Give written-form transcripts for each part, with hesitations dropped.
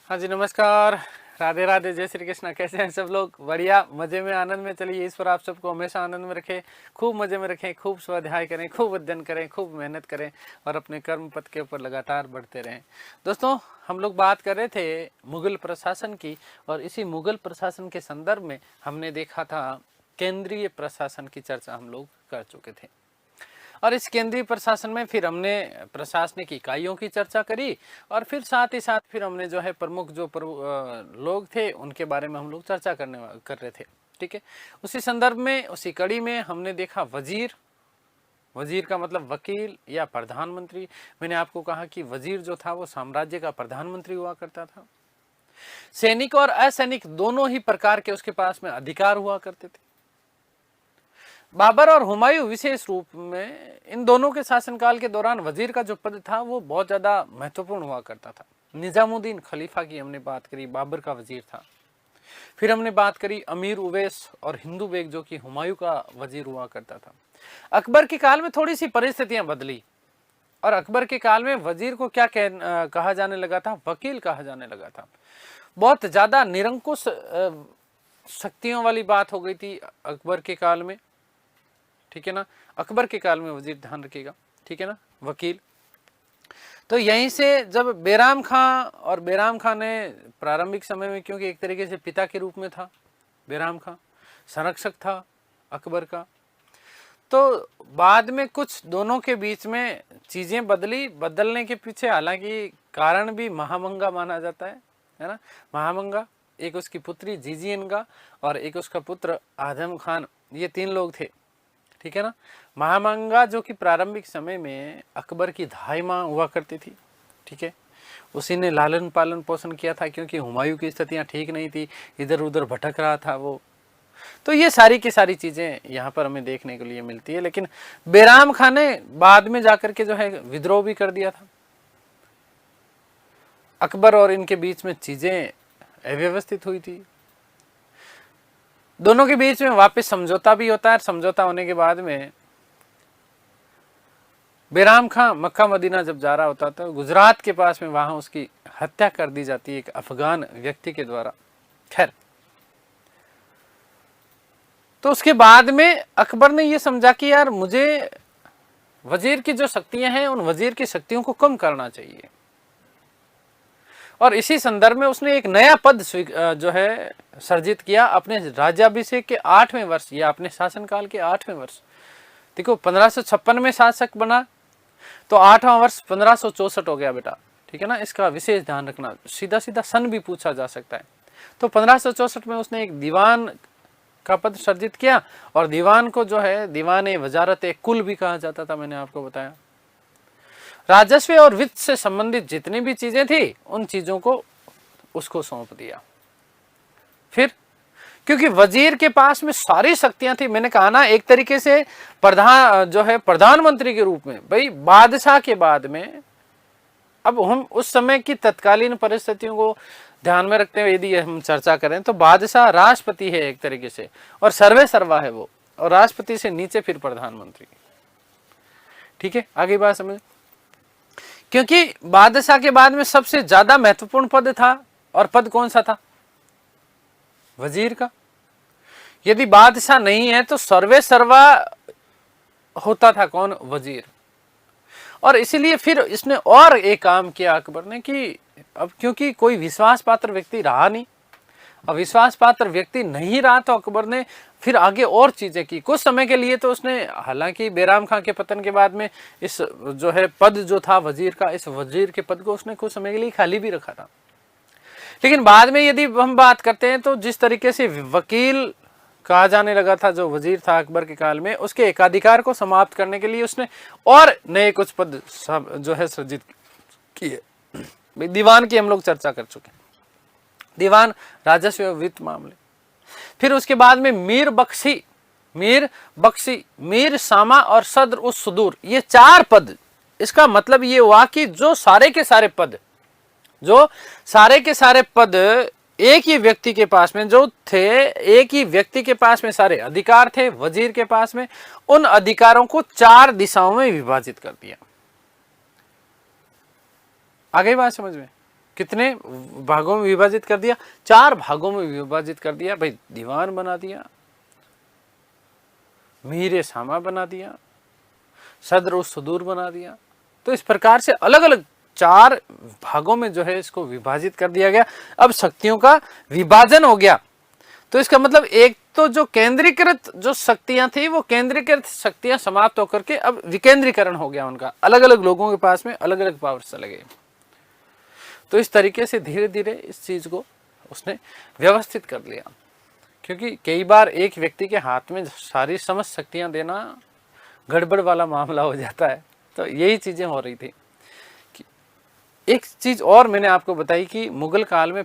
हाँ जी, नमस्कार। राधे राधे, जय श्री कृष्णा। कैसे हैं सब लोग? बढ़िया, मजे में, आनंद में। चलिए, ईश्वर आप सबको हमेशा आनंद में रखे, खूब मजे में रखें, खूब स्वाध्याय करें, खूब अध्ययन करें, खूब मेहनत करें और अपने कर्म पथ के ऊपर लगातार बढ़ते रहें। दोस्तों, हम लोग बात कर रहे थे मुगल प्रशासन की, और इसी मुगल प्रशासन के संदर्भ में हमने देखा था केंद्रीय प्रशासन की चर्चा हम लोग कर चुके थे। और इस केंद्रीय प्रशासन में फिर हमने प्रशासनिक इकाइयों की चर्चा करी, और फिर साथ ही साथ फिर हमने जो है प्रमुख जो लोग थे उनके बारे में हम लोग चर्चा कर रहे थे। ठीक है, उसी संदर्भ में, उसी कड़ी में हमने देखा वजीर। वजीर का मतलब वकील या प्रधानमंत्री। मैंने आपको कहा कि वजीर जो था वो साम्राज्य का प्रधानमंत्री हुआ करता था। सैनिक और असैनिक दोनों ही प्रकार के उसके पास में अधिकार हुआ करते थे। बाबर और हुमायूं विशेष रूप में, इन दोनों के शासनकाल के दौरान वजीर का जो पद था वो बहुत ज्यादा महत्वपूर्ण हुआ करता था। निजामुद्दीन खलीफा की हमने बात करी, बाबर का वजीर था। फिर हमने बात करी अमीर उवैस और हिंदू बेग जो कि हुमायूं का वजीर हुआ करता था। अकबर के काल में थोड़ी सी परिस्थितियां बदली, और अकबर के काल में वजीर को क्या कहा जाने लगा था? वकील कहा जाने लगा था। बहुत ज्यादा निरंकुश शक्तियों वाली बात हो गई थी अकबर के काल में। ठीक है ना, अकबर के काल में वजीर, ध्यान रखिएगा। ठीक है ना, वकील। तो यहीं से जब बैराम खां, और बैराम खां ने प्रारंभिक समय में, क्योंकि एक तरीके से पिता के रूप में था, बैराम खां संरक्षक था अकबर का, तो बाद में कुछ दोनों के बीच में चीजें बदली। बदलने के पीछे हालांकि कारण भी महामंगा माना जाता है ना। महामंगा, एक उसकी पुत्री जीजीएनगा और एक उसका पुत्र आजम खान, ये 3 लोग थे। ठीक है ना। महामंगा जो कि प्रारंभिक समय में अकबर की धाई माँ हुआ करती थी। ठीक है, उसी ने लालन पालन पोषण किया था, क्योंकि हुमायूं की स्थितियां ठीक नहीं थी, इधर उधर भटक रहा था वो। तो ये सारी की सारी चीजें यहाँ पर हमें देखने के लिए मिलती है। लेकिन बैराम खान ने बाद में जाकर के जो है विद्रोह भी कर दिया था। अकबर और इनके बीच में चीजें अव्यवस्थित हुई थी। दोनों के बीच में वापस समझौता भी होता है। समझौता होने के बाद में बैराम खां मक्का मदीना जब जा रहा होता था, गुजरात के पास में, वहां उसकी हत्या कर दी जाती है एक अफगान व्यक्ति के द्वारा। खैर, तो उसके बाद में अकबर ने यह समझा कि यार मुझे वजीर की जो शक्तियां हैं उन वजीर की शक्तियों को कम करना चाहिए, और इसी संदर्भ में उसने एक नया पद जो है सर्जित किया अपने राज्याभिषेक के 8वें वर्ष, या अपने शासनकाल के 8वें वर्ष। देखो, 1556 में शासक बना, तो 8वां वर्ष 1564 हो गया बेटा। ठीक है ना, इसका विशेष ध्यान रखना। सीधा सीधा सन भी पूछा जा सकता है। तो 1564 में उसने एक दीवान का पद सर्जित किया, और दीवान को जो है दीवान वजारत कुल भी कहा जाता था, मैंने आपको बताया। राजस्व और वित्त से संबंधित जितनी भी चीजें थी उन चीजों को उसको सौंप दिया। फिर क्योंकि वजीर के पास में सारी शक्तियां थी, मैंने कहा ना, एक तरीके से प्रधानमंत्री के रूप में। भाई, बादशाह के बाद में, अब हम उस समय की तत्कालीन परिस्थितियों को ध्यान में रखते हुए यदि हम चर्चा करें, तो बादशाह राष्ट्रपति है एक तरीके से, और सर्वे सर्वा है वो, और राष्ट्रपति से नीचे फिर प्रधानमंत्री। ठीक है, आगे बात समझ। क्योंकि बादशाह के बाद में सबसे ज्यादा महत्वपूर्ण पद था, और पद कौन सा था? वजीर का। यदि बादशाह नहीं है तो सर्वे सर्वा होता था कौन? वजीर। और इसीलिए फिर इसने और एक काम किया अकबर ने कि अब क्योंकि कोई विश्वास पात्र व्यक्ति रहा नहीं, अब विश्वास पात्र व्यक्ति नहीं रहा, तो अकबर ने फिर आगे और चीजें की। कुछ समय के लिए तो उसने, हालांकि बैराम खां के पतन के बाद में इस जो है पद जो था वजीर का, इस वजीर के पद को उसने कुछ समय के लिए खाली भी रखा था। लेकिन बाद में यदि हम बात करते हैं, तो जिस तरीके से वकील कहा जाने लगा था जो वजीर था अकबर के काल में, उसके एकाधिकार को समाप्त करने के लिए उसने और नए कुछ पद जो है सृजित किए। दीवान की हम लोग चर्चा कर चुके, दीवान, राजस्व और वित्त मामले। फिर उसके बाद में मीर बख्शी, मीर सामा और सद्र उस सुदूर, ये 4 पद। इसका मतलब ये हुआ कि जो सारे के सारे पद एक ही व्यक्ति के पास में जो थे, एक ही व्यक्ति के पास में सारे अधिकार थे वजीर के पास में, उन अधिकारों को 4 दिशाओं में विभाजित कर दिया। आ गई बात समझ में? कितने भागों में विभाजित कर दिया? 4 भागों में विभाजित कर दिया भाई। दीवान बना दिया, मीर सामा बना दिया, सदर और सुदूर बना दिया। तो इस प्रकार से अलग अलग 4 भागों में जो है इसको विभाजित कर दिया गया। अब शक्तियों का विभाजन हो गया, तो इसका मतलब एक तो जो केंद्रीकृत जो शक्तियां थी वो केंद्रीकृत शक्तियां समाप्त होकर के अब विकेंद्रीकरण हो गया उनका, अलग अलग लोगों के पास में अलग अलग पावर्स चले गए। तो इस तरीके से धीरे धीरे इस चीज को उसने व्यवस्थित कर लिया, क्योंकि कई बार एक व्यक्ति के हाथ में सारी समस्त शक्तियां देना गड़बड़ वाला मामला हो जाता है। तो यही चीजें हो रही थी। एक चीज और मैंने आपको बताई कि मुगल काल में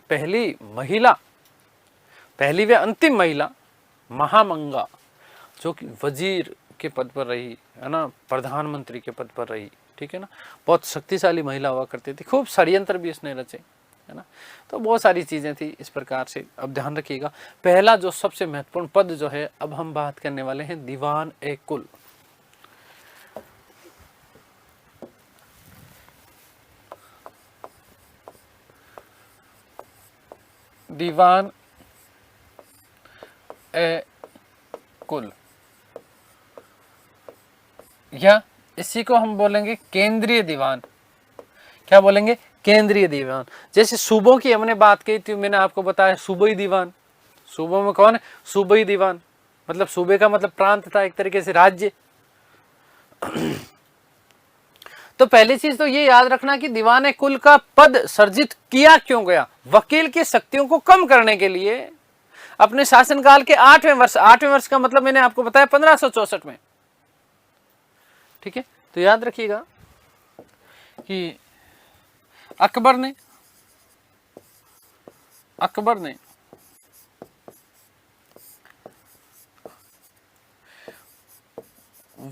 पहली व अंतिम महिला महामंगा, जो कि वजीर के पद पर रही है ना, प्रधानमंत्री के पद पर रही, ठीक है ना, बहुत शक्तिशाली महिला हुआ करती थी। खूब षड्यंत्र भी इसने रचे, है ना। तो बहुत सारी चीजें थी इस प्रकार से। अब ध्यान रखिएगा, पहला जो सबसे महत्वपूर्ण पद जो है अब हम बात करने वाले हैं, दीवान ए कुल। दीवान ए कुल, या इसी को हम बोलेंगे केंद्रीय दीवान। क्या बोलेंगे? केंद्रीय दीवान। जैसे सूबों की हमने बात की थी, मैंने आपको बताया सूबाई दीवान। सूबों में कौन है? सूबाई दीवान। मतलब सूबे का मतलब प्रांत था, एक तरीके से राज्य। तो पहली चीज तो ये याद रखना कि दीवान कुल का पद सर्जित किया क्यों गया? वकील की शक्तियों को कम करने के लिए अपने शासनकाल के 8वें वर्ष का मतलब मैंने आपको बताया 1564 में, ठीक है। तो याद रखिएगा कि अकबर ने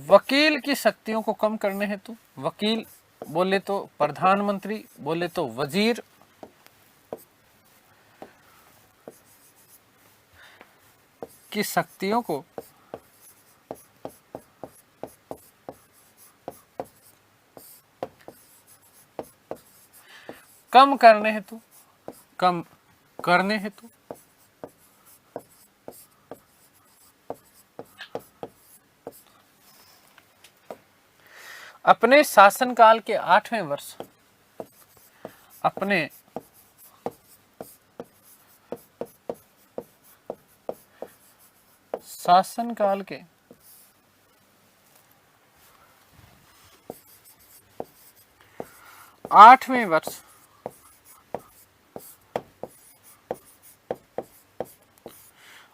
वकील की शक्तियों को कम करने हेतु, वकील बोले तो प्रधानमंत्री, बोले तो वजीर, की शक्तियों को कम करने हेतु अपने शासनकाल के 8वें वर्ष, अपने शासनकाल के 8वें वर्ष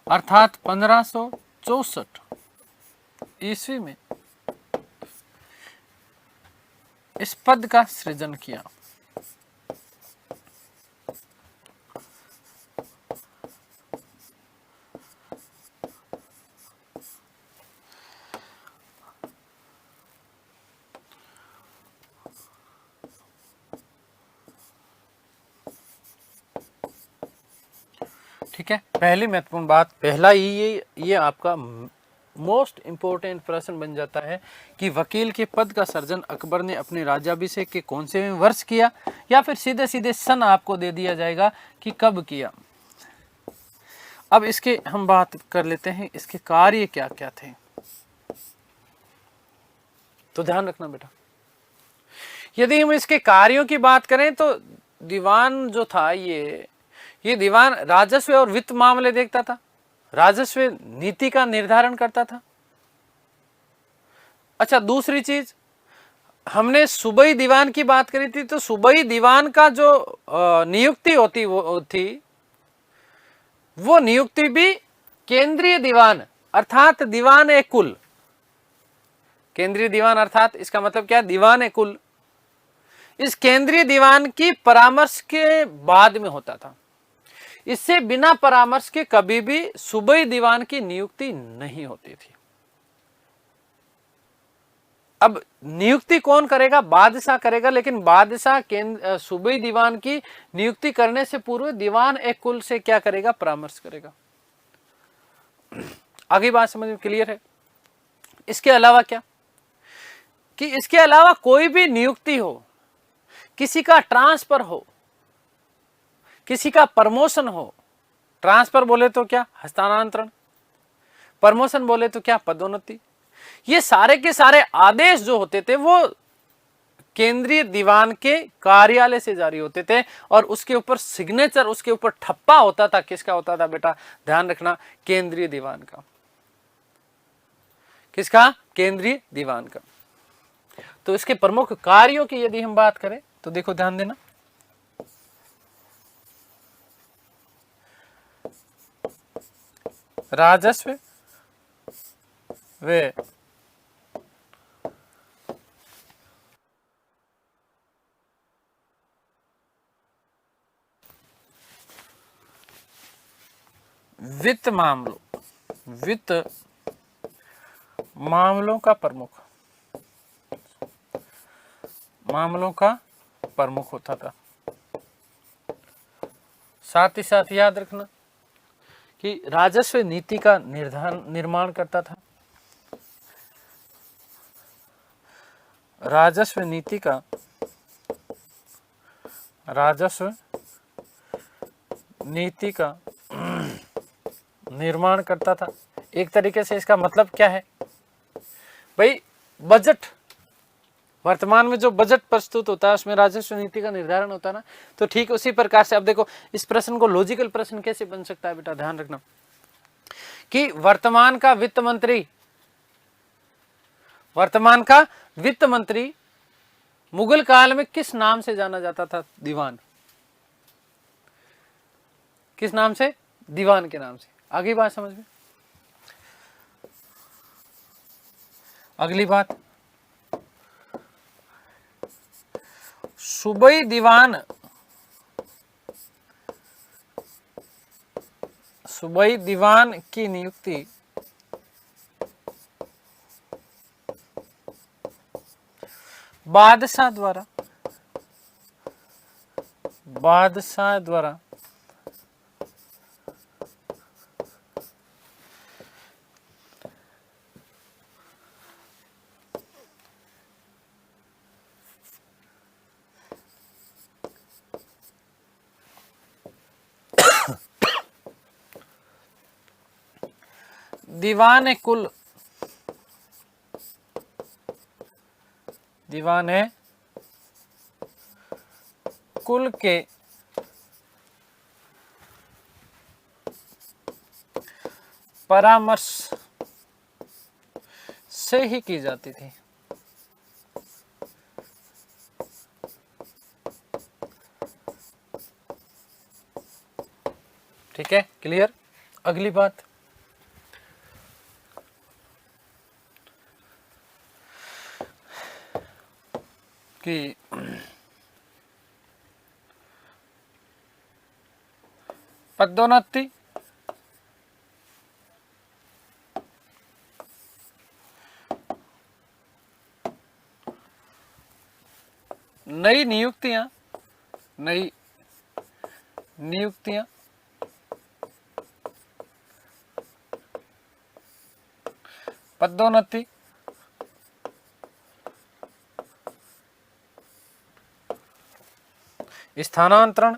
अर्थात 1564 ईस्वी में इस पद का सृजन किया। ठीक है, पहली महत्वपूर्ण बात, पहला ही ये आपका मोस्ट इंपोर्टेंट प्रश्न बन जाता है कि वकील के पद का सर्जन अकबर ने अपने राज्याभिषेक के कौन से वर्ष किया, या फिर सीधे सीधे सन आपको दे दिया जाएगा कि कब किया। अब इसके हम बात कर लेते हैं, इसके कार्य क्या क्या थे। तो ध्यान रखना बेटा, यदि हम इसके कार्यों की बात करें तो दीवान जो था ये दीवान राजस्व और वित्त मामले देखता था, राजस्व नीति का निर्धारण करता था। अच्छा, दूसरी चीज, हमने सूबाई दीवान की बात करी थी, तो सूबाई दीवान का जो नियुक्ति होती वो थी, वो नियुक्ति भी केंद्रीय दीवान अर्थात दीवान ए कुल, केंद्रीय दीवान अर्थात इसका मतलब क्या? दीवान ए कुल, इस केंद्रीय दीवान की परामर्श के बाद में होता था। इससे बिना परामर्श के कभी भी सूबाई दीवान की नियुक्ति नहीं होती थी। अब नियुक्ति कौन करेगा? बादशाह करेगा, लेकिन बादशाह सूबाई दीवान की नियुक्ति करने से पूर्व दीवान एक कुल से क्या करेगा? परामर्श करेगा। आगे बात समझ में क्लियर है? इसके अलावा क्या कि इसके अलावा कोई भी नियुक्ति हो, किसी का ट्रांसफर हो, किसी का प्रमोशन हो, ट्रांसफर बोले तो क्या हस्तांतरण, प्रमोशन बोले तो क्या पदोन्नति, ये सारे के सारे आदेश जो होते थे वो केंद्रीय दीवान के कार्यालय से जारी होते थे और उसके ऊपर सिग्नेचर, उसके ऊपर ठप्पा होता था। किसका होता था बेटा, ध्यान रखना, केंद्रीय दीवान का। किसका, केंद्रीय दीवान का। तो इसके प्रमुख कार्यों की यदि हम बात करें तो देखो ध्यान देना, राजस्व व वित्त मामलों का प्रमुख होता था। साथ ही साथ याद रखना कि राजस्व नीति का निर्माण करता था। राजस्व नीति का निर्माण करता था। एक तरीके से इसका मतलब क्या है भाई, बजट, वर्तमान में जो बजट प्रस्तुत होता है उसमें राजस्व नीति का निर्धारण होता है ना। तो ठीक उसी प्रकार से अब देखो इस प्रश्न को लॉजिकल प्रश्न कैसे बन सकता है बेटा, ध्यान रखना कि वर्तमान का वित्त मंत्री मुगल काल में किस नाम से जाना जाता था, दीवान। किस नाम से, दीवान के नाम से। आगे बात समझ में। अगली बात, सूबाई दीवान की नियुक्ति बादशाह द्वारा दीवान कुल के परामर्श से ही की जाती थी। ठीक है, क्लियर। अगली बात, कि पदोन्नति नई नियुक्तियां पदोन्नति स्थानांतरण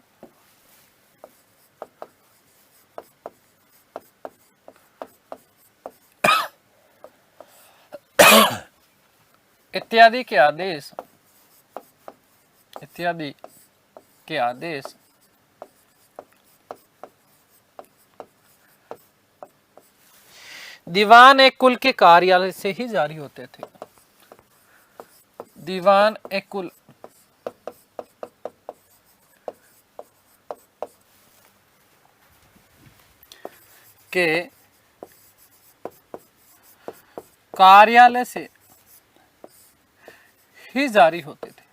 इत्यादि के आदेश दीवान एक कुल के कार्यालय से ही जारी होते थे। दीवान एक कुल के कार्यालय से ही जारी होते थे।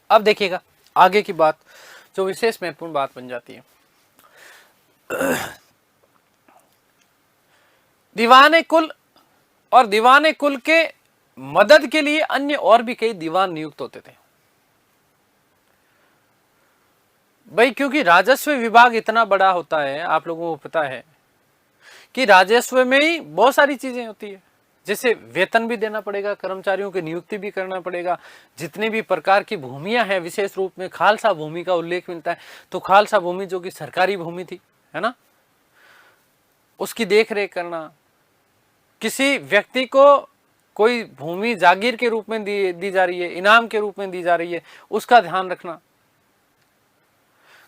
अब देखिएगा आगे की बात जो विशेष महत्वपूर्ण बात बन जाती है। दीवान कुल और दीवाने कुल के मदद के लिए अन्य और भी कई दीवान नियुक्त होते थे भाई, क्योंकि राजस्व विभाग इतना बड़ा होता है, आप लोगों को पता है कि राजस्व में ही बहुत सारी चीजें होती है, जैसे वेतन भी देना पड़ेगा, कर्मचारियों की नियुक्ति भी करना पड़ेगा, जितने भी प्रकार की भूमियां हैं, विशेष रूप में खालसा भूमि का उल्लेख मिलता है। तो खालसा भूमि जो कि सरकारी भूमि थी, है ना, उसकी देख रेख करना, किसी व्यक्ति को कोई भूमि जागीर के रूप में दी जा रही है, इनाम के रूप में दी जा रही है, उसका ध्यान रखना,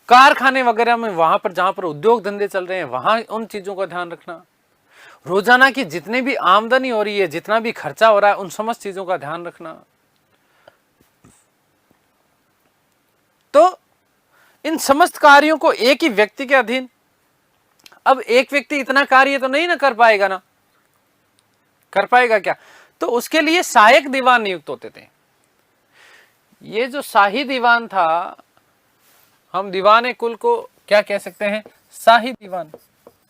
कारखाने वगैरह में वहां पर जहां पर उद्योग धंधे चल रहे हैं वहां उन चीजों का ध्यान रखना, रोजाना की जितनी भी आमदनी हो रही है, जितना भी खर्चा हो रहा है, उन समस्त चीजों का ध्यान रखना। तो इन समस्त कार्यों को एक ही व्यक्ति के अधीन, अब एक व्यक्ति इतना कार्य तो नहीं ना कर पाएगा ना, कर पाएगा क्या? तो उसके लिए सहायक दीवान नियुक्त होते थे। ये जो शाही दीवान था, हम दीवाने कुल को क्या कह सकते हैं? शाही दीवान।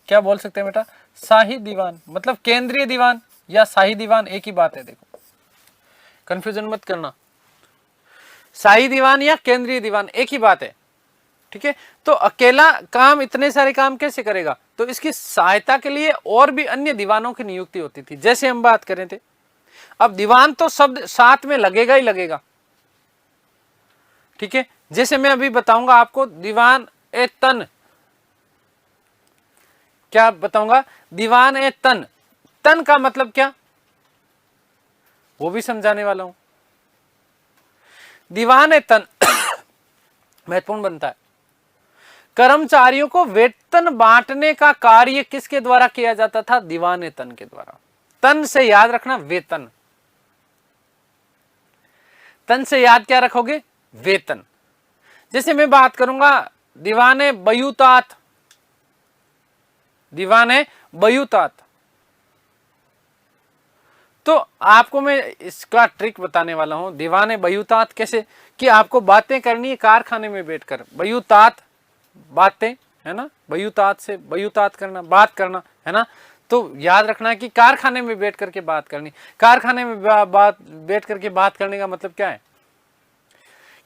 क्या बोल सकते हैं बेटा? शाही दीवान, मतलब केंद्रीय दीवान या शाही दीवान एक ही बात है, देखो कंफ्यूजन मत करना। शाही दीवान या केंद्रीय दीवान एक ही बात है, ठीक है। तो अकेला काम इतने सारे काम कैसे करेगा? तो इसकी सहायता के लिए और भी अन्य दीवानों की नियुक्ति होती थी, जैसे हम बात करें थे। अब दीवान तो शब्द साथ में लगेगा ही लगेगा, ठीक है। जैसे मैं अभी बताऊंगा आपको दीवान ए तन, क्या बताऊंगा? दीवान ए तन, तन का मतलब क्या, वो भी समझाने वाला हूं। दीवान ए तन महत्वपूर्ण बनता है। कर्मचारियों को वेतन बांटने का कार्य किसके द्वारा किया जाता था? दीवान ए तन के द्वारा। तन से याद रखना वेतन, तन से याद क्या रखोगे? वेतन। जैसे मैं बात करूंगा दीवाने बयूतात, दीवाने बयूतात, तो आपको मैं इसका ट्रिक बताने वाला हूं। दीवाने बयूतात कैसे, कि आपको बातें करनी है कारखाने में बैठकर, बयूतात बातें, है ना, बयूतात से बयूतात करना, बात करना, है ना। तो याद रखना कि कारखाने में बैठ करके बात करनी। कारखाने में बैठ करके बात करने का मतलब क्या है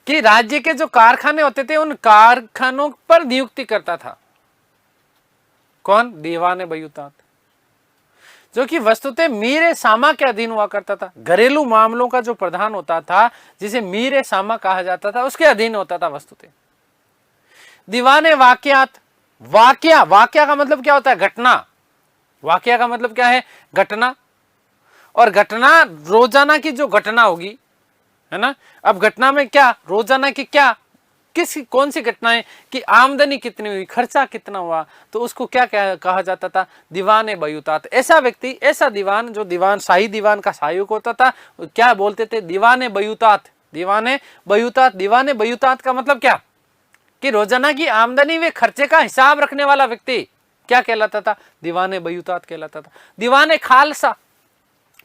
कि राज्य के जो कारखाने होते थे उन कारखानों पर नियुक्ति करता था कौन? दीवाने बयूतात, जो कि वस्तुतः मीर सामा के अधीन हुआ करता था। घरेलू मामलों का जो प्रधान होता था, जिसे मीर सामा कहा जाता था, उसके अधीन होता था वस्तुतः। दीवाने वाकयात, वाकया का मतलब क्या होता है? घटना। वाकया का मतलब क्या है? घटना। और घटना रोजाना की जो घटना होगी, है ना। अब घटना में क्या, रोजाना की क्या, कौन सी घटनाएं, कि आमदनी कितनी हुई, खर्चा कितना हुआ, तो उसको क्या कहा जाता था? दीवाने बयूतात। ऐसा व्यक्ति, ऐसा दीवान जो दीवान शाही दीवान का सहायक होता था, क्या बोलते थे? दीवाने बयूतात। दीवाने बयूतात। दीवाने बयूतात का मतलब क्या, कि रोजाना की आमदनी व खर्चे का हिसाब रखने वाला व्यक्ति क्या कहलाता था? दीवाने बयूतात कहलाता था। दीवाने खालसा,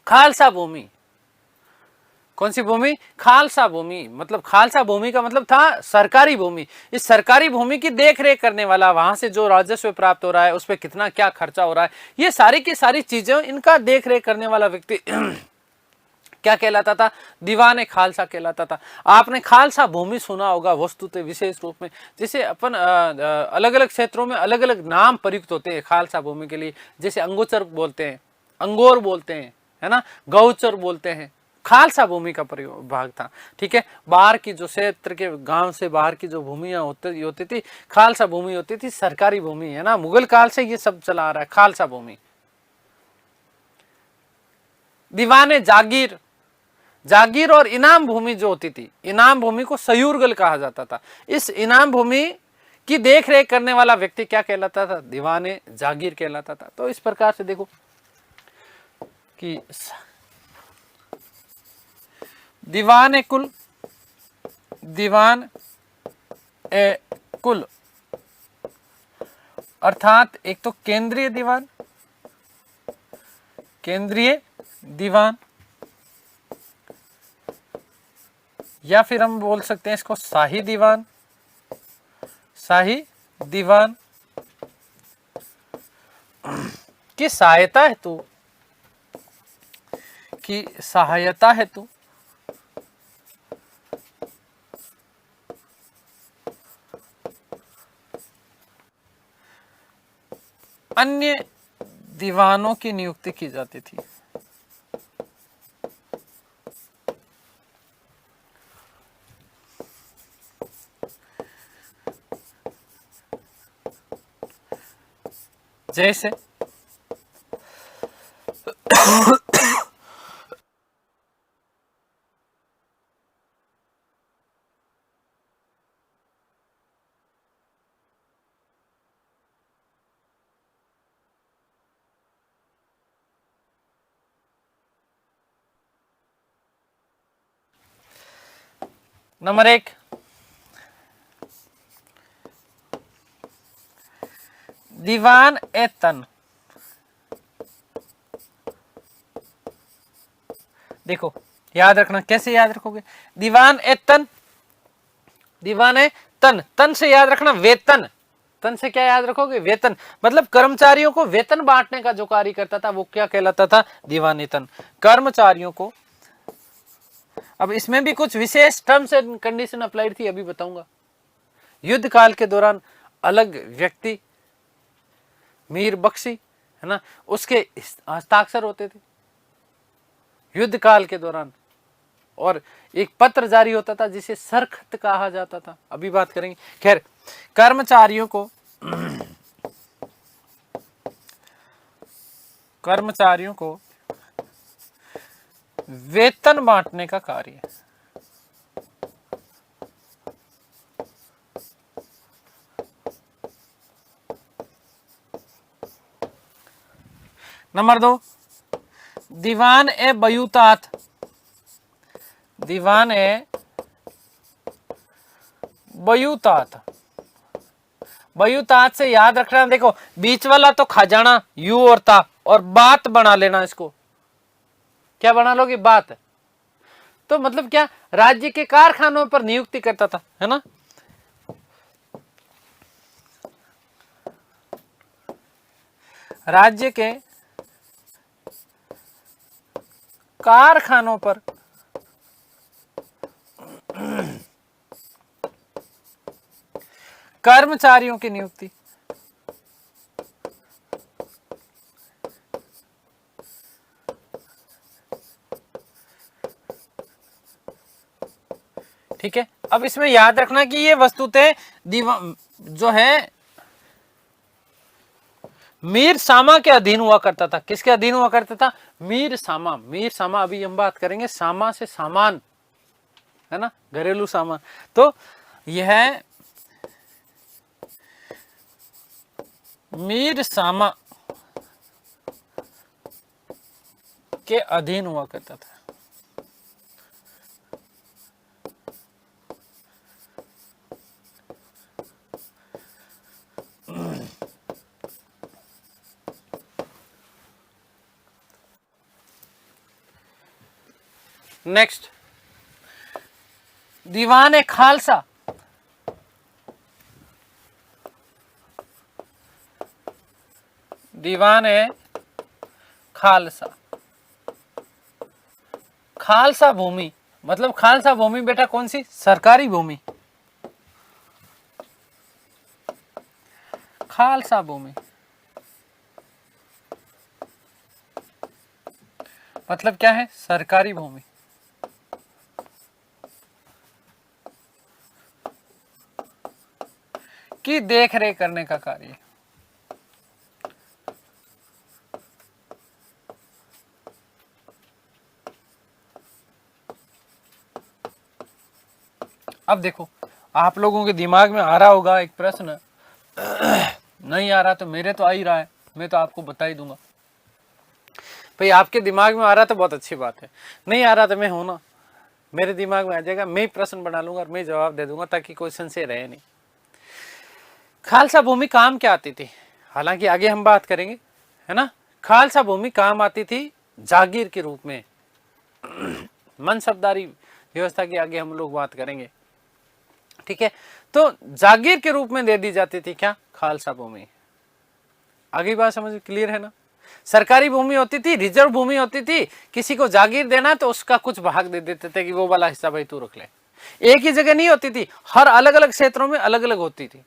खालसा भूमि, कौन सी भूमि? खालसा भूमि। मतलब खालसा भूमि का मतलब था सरकारी भूमि। इस सरकारी भूमि की देख रेख करने वाला, वहां से जो राजस्व प्राप्त हो रहा है, उस पर कितना क्या खर्चा हो रहा है, ये सारी की सारी चीजें इनका देख रेख करने वाला व्यक्ति क्या कहलाता था? दीवाने खालसा कहलाता था। आपने खालसा भूमि सुना होगा वस्तुतः विशेष रूप में, जैसे अपन अलग अलग क्षेत्रों में अलग अलग नाम प्रयुक्त होते हैं खालसा भूमि के लिए। जैसे अंगोचर बोलते हैं, अंगोर बोलते हैं, है ना, गौचर बोलते हैं। खालसा भूमि का भाग था, ठीक है। बाहर की जो क्षेत्र के गांव से बाहर की जो भूमियां होती थी, खालसा भूमि होती थी, सरकारी भूमि, है ना। मुगल काल से ये सब चला आ रहा है, खालसा भूमि। दीवाने जागीर, जागीर और इनाम भूमि जो होती थी, इनाम भूमि को सयूरगल कहा जाता था। इस इनाम भूमि की देख रेख करने वाला व्यक्ति क्या कहलाता था? दीवाने जागीर कहलाता था। तो इस प्रकार से देखो कि दीवान ए कुल, दीवान ए कुल अर्थात एक तो केंद्रीय दीवान, केंद्रीय दीवान, या फिर हम बोल सकते हैं इसको शाही दीवान, शाही दीवान की सहायता हेतु की सहायता हेतु अन्य दीवानों की नियुक्ति की जाती थी। जैसे नंबर 1, दीवान ए तन। देखो याद रखना, कैसे याद रखोगे? दीवान ए तन, दीवान ए तन, तन से याद रखना वेतन। तन से क्या याद रखोगे? वेतन। मतलब कर्मचारियों को वेतन बांटने का जो कार्य करता था वो क्या कहलाता था? दीवान ए तन। कर्मचारियों को, अब इसमें भी कुछ विशेष टर्म्स एंड कंडीशन अप्लाइड थी, अभी बताऊंगा। युद्ध काल के दौरान अलग व्यक्ति, मीर बख्शी है ना, उसके हस्ताक्षर होते थे युद्ध काल के दौरान, और एक पत्र जारी होता था जिसे सरखत कहा जाता था, अभी बात करेंगे। खैर, कर्मचारियों को वेतन बांटने का कार्य। नंबर 2, दीवान ए बयूतात। दीवान ए बयूतात, बयूतात से याद रखना, देखो बीच वाला तो खजाना यू और ता, और बात बना लेना इसको। क्या बना लोगे? बात। तो मतलब क्या? राज्य के कारखानों पर नियुक्ति करता था, है ना। राज्य के कारखानों पर कर्मचारियों की नियुक्ति। ठीक है, अब इसमें याद रखना कि ये वस्तुतः जो है मीर सामा के अधीन हुआ करता था। किसके अधीन हुआ करता था? मीर सामा। मीर सामा, अभी हम बात करेंगे। सामा से सामान, है ना, घरेलू सामान। तो यह मीर सामा के अधीन हुआ करता था। नेक्स्ट, दीवान ए खालसा। दीवान ए खालसा। खालसा भूमि, मतलब खालसा भूमि बेटा कौन सी? सरकारी भूमि। खालसा भूमि मतलब क्या है? सरकारी भूमि। की देख रेख करने का कार्य। अब देखो, आप लोगों के दिमाग में आ रहा होगा एक प्रश्न, नहीं आ रहा तो मेरे तो आ ही रहा है, मैं तो आपको बता ही दूंगा। भाई आपके दिमाग में आ रहा तो बहुत अच्छी बात है, नहीं आ रहा तो मैं हूं ना, मेरे दिमाग में आ जाएगा, मैं प्रश्न बना लूंगा और मैं जवाब दे दूंगा ताकि कोई संशय रहे नहीं। खालसा भूमि काम क्या आती थी? हालांकि आगे हम बात करेंगे, है ना। खालसा भूमि काम आती थी जागीर के रूप में। मनसबदारी व्यवस्था की आगे हम लोग बात करेंगे, ठीक है। तो जागीर के रूप में दे दी जाती थी क्या? खालसा भूमि। आगे बात समझ क्लियर है ना। सरकारी भूमि होती थी, रिजर्व भूमि होती थी, किसी को जागीर देना तो उसका कुछ भाग दे देते थे कि वो वाला हिस्सा भाई तू रख ले। एक ही जगह नहीं होती थी, हर अलग अलग क्षेत्रों में अलग अलग होती थी।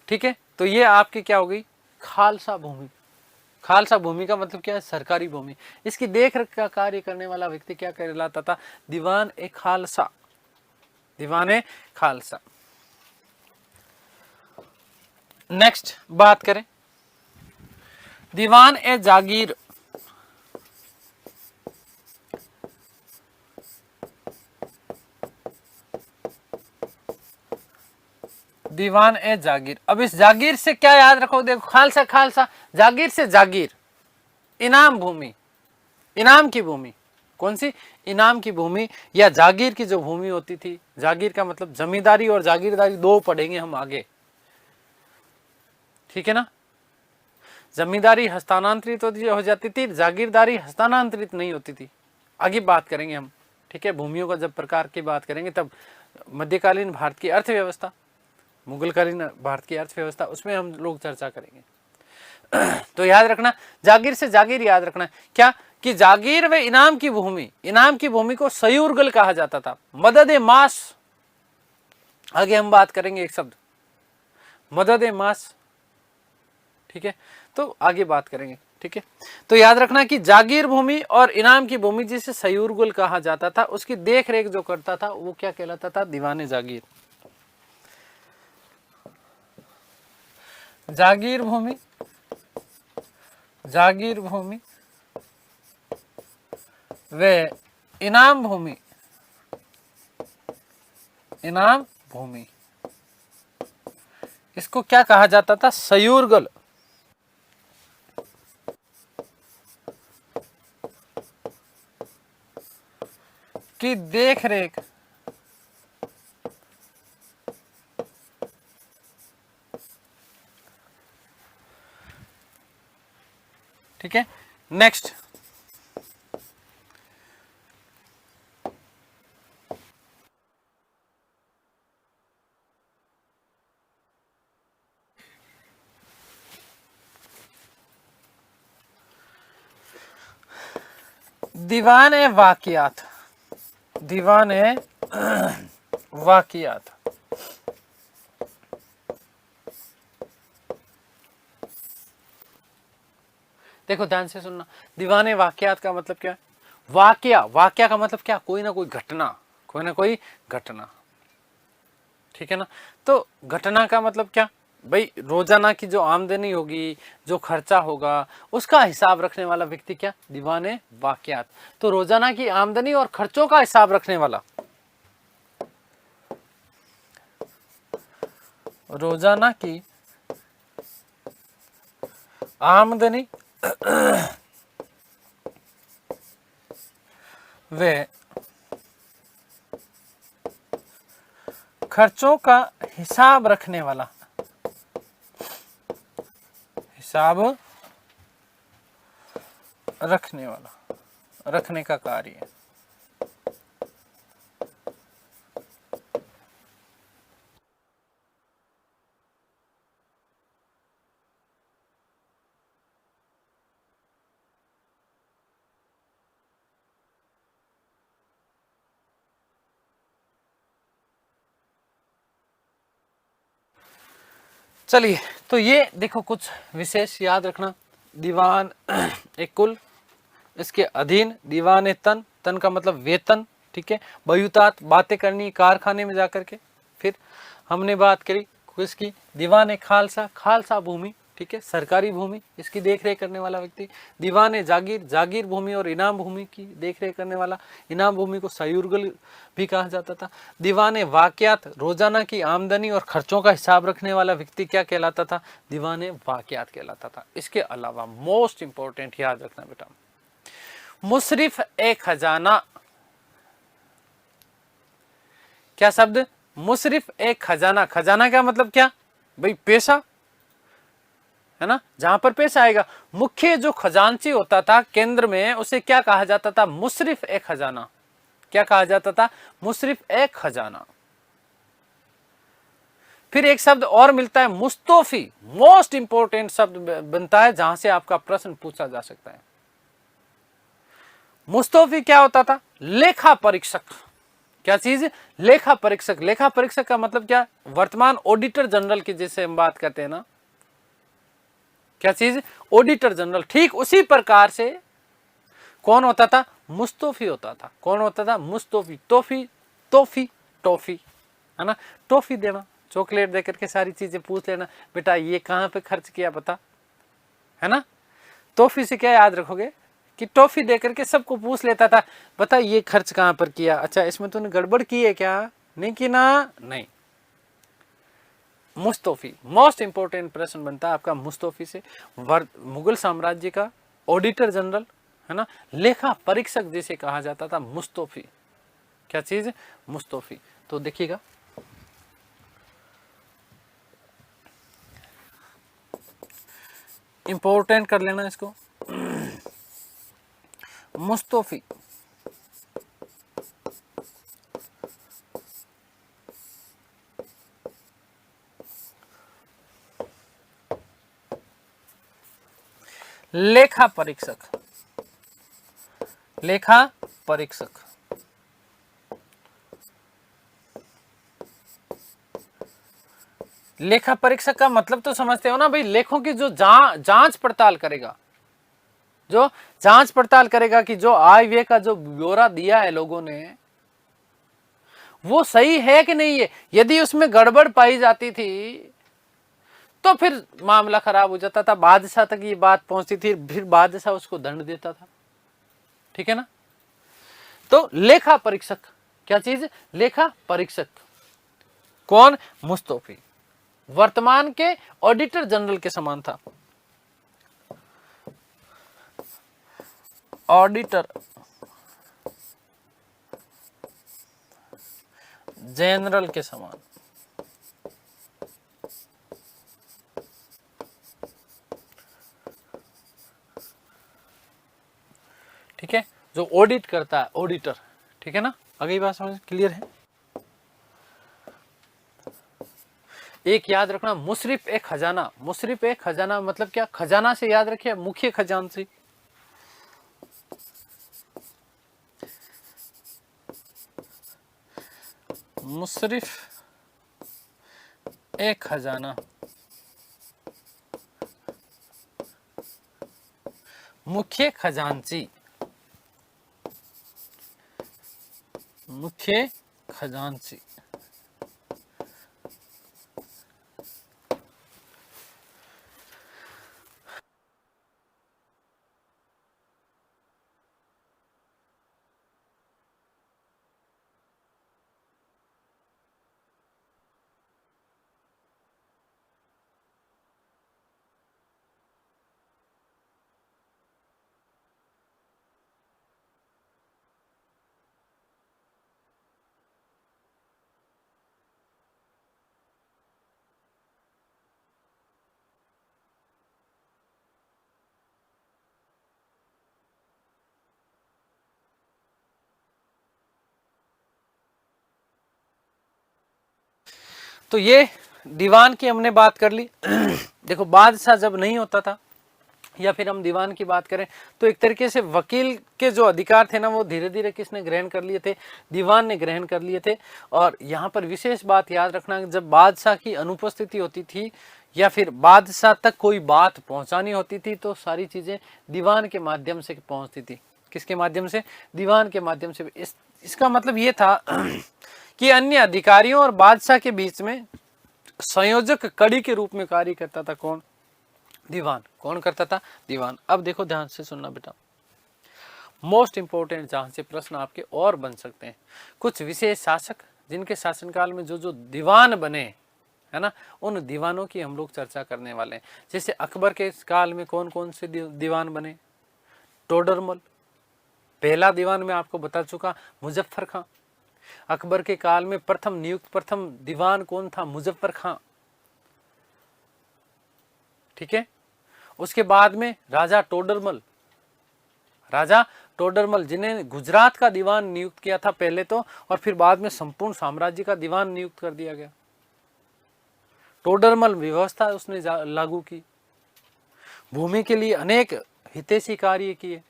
ठीक है, तो ये आपकी क्या हो गई, खालसा भूमि। खालसा भूमि का मतलब क्या है, सरकारी भूमि। इसकी देख रेख का कार्य करने वाला व्यक्ति क्या कहलाता था, दीवान ए खालसा। दीवान ए खालसा। नेक्स्ट बात करें दीवान ए जागीर। दीवान ए जागीर। अब इस जागीर से क्या याद रखो, देखो खालसा खालसा, जागीर से जागीर, इनाम भूमि, इनाम की भूमि। कौन सी, इनाम की भूमि या जागीर की जो भूमि होती थी। जागीर का मतलब जमींदारी और जागीरदारी दो पढ़ेंगे हम आगे, ठीक है ना। जमींदारी हस्तांतरित हो जाती थी, जागीरदारी हस्तांतरित नहीं होती थी। आगे बात करेंगे हम, ठीक है। भूमियों का जब प्रकार की बात करेंगे तब मध्यकालीन भारत की अर्थव्यवस्था, मुगलकालीन भारत की अर्थव्यवस्था, उसमें हम लोग चर्चा करेंगे। तो याद रखना, जागीर से जागीर याद रखना क्या, कि जागीर व इनाम की भूमि, इनाम की भूमि को सयूरगल कहा जाता था। मदद ए मास, आगे हम बात करेंगे एक शब्द मदद ए मास, ठीक है, तो आगे बात करेंगे, ठीक है। तो याद रखना कि जागीर भूमि और इनाम की भूमि जिसे सयूरगुल कहा जाता था, उसकी देख रेख जो करता था वो क्या कहलाता था, दीवाने जागीर। जागीर भूमि, जागीर भूमि वे इनाम भूमि, इनाम भूमि, इसको क्या कहा जाता था, सयूरगल। की देख रेख ठीक है। नेक्स्ट दीवान ए वाकियात, दीवान ए वाकियात। देखो ध्यान से सुनना, दीवाने वाकयात का मतलब क्या है, वाकया, वाकया का मतलब क्या, कोई ना कोई घटना, कोई ना कोई घटना, ठीक है ना। तो घटना का मतलब क्या भाई, रोजाना की जो आमदनी होगी, जो खर्चा होगा, उसका हिसाब रखने वाला व्यक्ति क्या, दीवाने वाकयात। तो रोजाना की आमदनी और खर्चों का हिसाब रखने वाला, रोजाना की आमदनी वे खर्चों का हिसाब रखने वाला, हिसाब रखने वाला, रखने का कार्य। चलिए, तो ये देखो कुछ विशेष याद रखना। दीवान एक कुल, इसके अधीन दीवान ए तन, तन का मतलब वेतन, ठीक है। बयुतात, बातें करनी कारखाने में जाकर के। फिर हमने बात करी किसकी, दीवान ए खालसा, खालसा भूमि, ठीक है, सरकारी भूमि, इसकी देखरेख करने वाला व्यक्ति। दीवान ए जागीर, जागीर भूमि और इनाम भूमि की देखरेख करने वाला, इनाम भूमि को सयूरगल भी कहा जाता था। दीवान ए वाकयात, रोजाना की आमदनी और खर्चों का हिसाब रखने वाला व्यक्ति क्या कहलाता था, दीवान ए वाकयात कहलाता था। इसके अलावा मोस्ट इंपॉर्टेंट याद रखना बेटा, मुसरिफ ए खजाना। क्या शब्द, मुसरिफ ए खजाना। खजाना का मतलब क्या भाई, पैसा, है ना, जहां पर पैसा आएगा। मुख्य जो खजांची होता था केंद्र में, उसे क्या कहा जाता था, मुसरिफ ए खजाना। क्या कहा जाता था, मुसरिफ ए खजाना। फिर एक शब्द और मिलता है मुस्तौफी, मोस्ट इंपोर्टेंट शब्द बनता है जहां से आपका प्रश्न पूछा जा सकता है। मुस्तौफी क्या होता था? लेखा परीक्षक। क्या चीज? लेखा परीक्षक। लेखा परीक्षक का मतलब क्या? वर्तमान ऑडिटर जनरल की जिसे हम बात करते हैं ना, क्या चीज? Auditor general. ठीक उसी प्रकार से कौन होता था? मुस्तौफी होता था। कौन होता था? मुस्तौफी। तोफी, तोफी, टॉफी, है ना, टॉफी देना, चॉकलेट देकर के सारी चीजें पूछ लेना, बेटा ये कहां पे खर्च किया बता, है ना। टॉफी से क्या याद रखोगे कि टॉफी देकर के सबको पूछ लेता था, बता ये खर्च कहां पर किया, अच्छा इसमें तूने गड़बड़ की है क्या, नहीं की ना, नहीं। मुस्तौफी, मोस्ट इंपोर्टेंट प्रश्न बनता है आपका मुस्तौफी से। मुगल साम्राज्य का ऑडिटर जनरल, है ना, लेखा परीक्षक जिसे कहा जाता था, मुस्तौफी। क्या चीज? मुस्तौफी। तो देखिएगा, इंपॉर्टेंट कर लेना इसको। मुस्तौफी, लेखा परीक्षक। लेखा परीक्षक, लेखा परीक्षक का मतलब तो समझते हो ना भाई, लेखों की जो जांच पड़ताल करेगा, जो जांच पड़ताल करेगा कि जो आय व्यय का जो ब्यौरा दिया है लोगों ने वो सही है कि नहीं है। यदि उसमें गड़बड़ पाई जाती थी तो फिर मामला खराब हो जाता था, बादशाह तक ये बात पहुंचती थी, फिर बादशाह उसको दंड देता था, ठीक है ना। तो लेखा परीक्षक, क्या चीज? लेखा परीक्षक। कौन? मुस्तौफी। वर्तमान के ऑडिटर जनरल के समान था, ऑडिटर जनरल के समान। ठीक है, जो ऑडिट करता है, ऑडिटर, ठीक है ना। अगली बात समझ क्लियर है। एक याद रखना, मुशरिफ एक खजाना। मुशरिफ एक खजाना मतलब क्या? खजाना से याद रखिए मुख्य खजांची। मुशरिफ एक खजाना, मुख्य खजांची, मुख्य खजांची। तो ये दीवान की हमने बात कर ली। देखो, बादशाह जब नहीं होता था या फिर हम दीवान की बात करें तो एक तरीके से वकील के जो अधिकार थे ना वो धीरे धीरे किसने ग्रहण कर लिए थे? दीवान ने ग्रहण कर लिए थे। और यहाँ पर विशेष बात याद रखना, जब बादशाह की अनुपस्थिति होती थी या फिर बादशाह तक कोई बात पहुंचानी होती थी तो सारी चीजें दीवान के माध्यम से पहुंचती थी। किसके माध्यम से? दीवान के माध्यम से। इसका मतलब ये था कि अन्य अधिकारियों और बादशाह के बीच में संयोजक कड़ी के रूप में कार्य करता था कौन? दीवान। कौन करता था? दीवान। अब देखो ध्यान से सुनना बेटा, मोस्ट इंपोर्टेंट जहां से प्रश्न आपके और बन सकते हैं। कुछ विशेष शासक जिनके शासनकाल में जो जो दीवान बने, है ना, उन दीवानों की हम लोग चर्चा करने वाले हैं। जैसे अकबर के काल में कौन कौन से दीवान बने? टोडरमल। पहला दीवान मैं आपको बता चुका, मुजफ्फर खां। अकबर के काल में प्रथम नियुक्त प्रथम दीवान कौन था? मुजफ्फर खां, ठीक है। उसके बाद में राजा टोडरमल, राजा टोडरमल जिन्हें गुजरात का दीवान नियुक्त किया था पहले तो, और फिर बाद में संपूर्ण साम्राज्य का दीवान नियुक्त कर दिया गया। टोडरमल व्यवस्था उसने लागू की, भूमि के लिए अनेक हितैषी कार्य किए।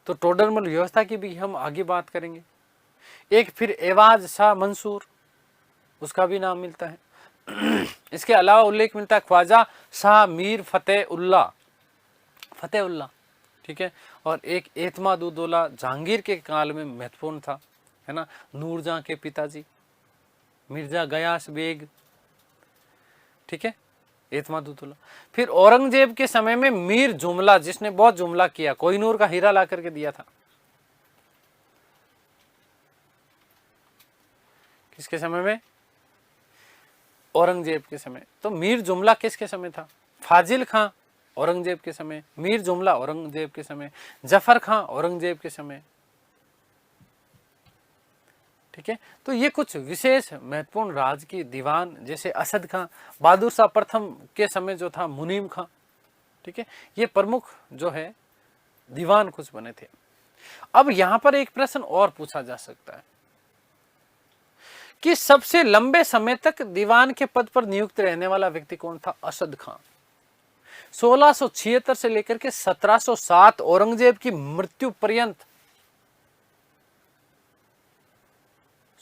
तो टोडरमल व्यवस्था की भी हम आगे बात करेंगे। एक फिर एवाज शाह मंसूर, उसका भी नाम मिलता है। इसके अलावा उल्लेख मिलता है ख्वाजा शाह मीर फतेह उल्ला, ठीक है। और एक एतमादुद्दौला जहांगीर के काल में महत्वपूर्ण था, है ना, नूरजहां के पिताजी मिर्जा गयास बेग, ठीक है, एतमादुद्दौला। फिर औरंगजेब के समय में मीर जुमला, जिसने बहुत जुमला किया, कोहिनूर का हीरा ला करके दिया था। किसके समय में? औरंगजेब के समय। तो मीर जुमला किसके समय था? फाजिल खां औरंगजेब के समय, मीर जुमला औरंगजेब के समय, जफर खां औरंगजेब के समय, ठीक है। तो ये कुछ विशेष महत्वपूर्ण राज की दीवान, जैसे असद खां, बहादुर शाह प्रथम के समय जो था मुनीम खां, ठीक है, ये प्रमुख जो है दीवान कुछ बने थे। अब यहां पर एक प्रश्न और पूछा जा सकता है कि सबसे लंबे समय तक दीवान के पद पर नियुक्त रहने वाला व्यक्ति कौन था? असद खां। 1676 से लेकर के 1707 औरंगजेब की मृत्यु पर्यंत,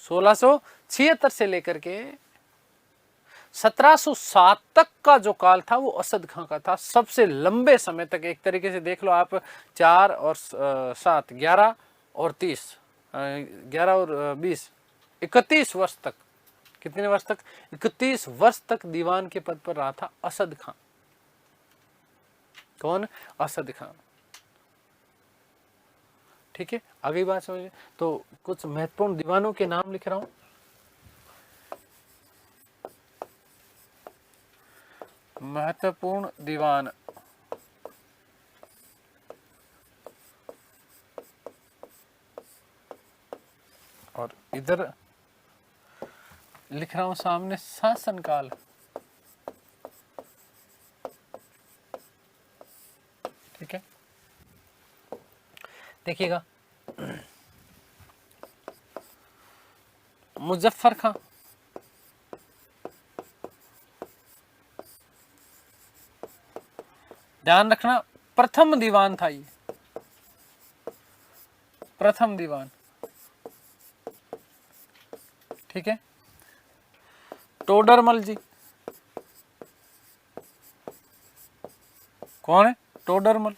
1676 से लेकर के 1707 तक का जो काल था वो असद खां का था। सबसे लंबे समय तक, एक तरीके से देख लो आप, 4 और 7, 11 और 30, 11 और 20, 31 वर्ष तक। कितने वर्ष तक? 31 वर्ष तक दीवान के पद पर रहा था असद खां। कौन? असद खां, ठीक है। अगली बात समझिए। तो कुछ महत्वपूर्ण दीवानों के नाम लिख रहा हूं। महत्वपूर्ण दीवान, और इधर लिख रहा हूं सामने शासनकाल, ठीक है। देखिएगा, मुजफ्फर खां, ध्यान रखना प्रथम दीवान था ये, प्रथम दीवान, ठीक है। टोडरमल जी, कौन है? टोडरमल।